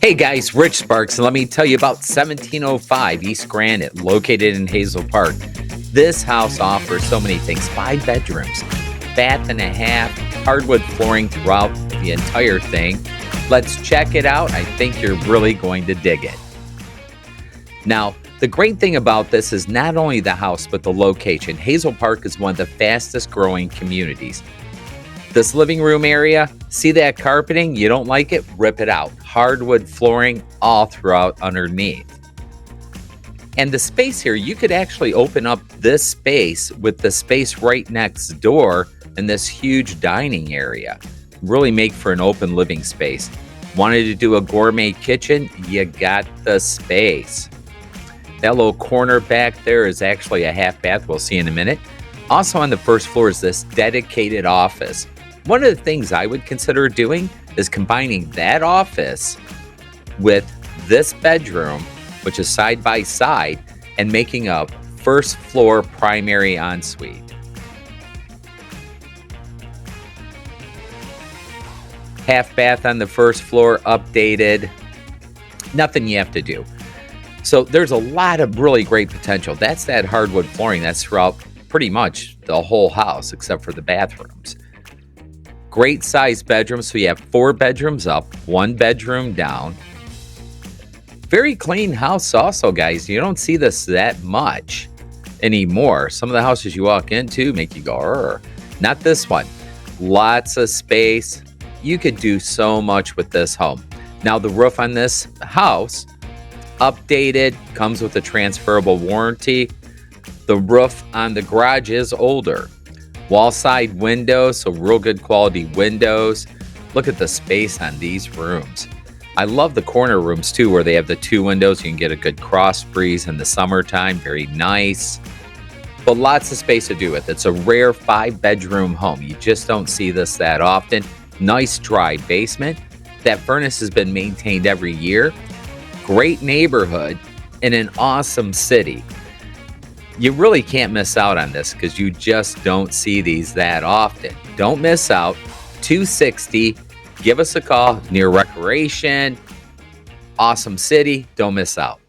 Hey guys, Rich Sparks, and let me tell you about 1705 East Granet, located in Hazel Park. This house offers so many things: 5 bedrooms, bath and a half, hardwood flooring throughout the entire thing. Let's check it out. I think you're really going to dig it. Now, the great thing about this is not only the house, but the location. Hazel Park is one of the fastest growing communities. This living room area, see that carpeting? You don't like it? Rip it out. Hardwood flooring all throughout underneath. And the space here, you could actually open up this space with the space right next door in this huge dining area. Really make for an open living space. Wanted to do a gourmet kitchen? You got the space. That little corner back there is actually a half bath. We'll see in a minute. Also on the first floor is this dedicated office. One of the things I would consider doing is combining that office with this bedroom, which is side by side, and making a first floor primary ensuite. Half bath on the first floor, updated. Nothing you have to do. So there's a lot of really great potential. That's that hardwood flooring. That's throughout pretty much the whole house except for the bathrooms. Great size bedrooms. So you have 4 bedrooms up, 1 bedroom down. Very clean house also, guys. You don't see this that much anymore. Some of the houses you walk into make you go, "Urgh." Not this one. Lots of space. You could do so much with this home. Now the roof on this house, updated, comes with a transferable warranty. The roof on the garage is older. Wallside windows, so real good quality windows. Look at the space on these rooms. I love the corner rooms too, where they have the 2 windows. You can get a good cross breeze in the summertime. Very nice. But lots of space to do with. It's a rare 5-bedroom home. You just don't see this that often. Nice dry basement. That furnace has been maintained every year. Great neighborhood in an awesome city. You really can't miss out on this because you just don't see these that often. Don't miss out. 260. Give us a call. Near Recreation. Awesome city. Don't miss out.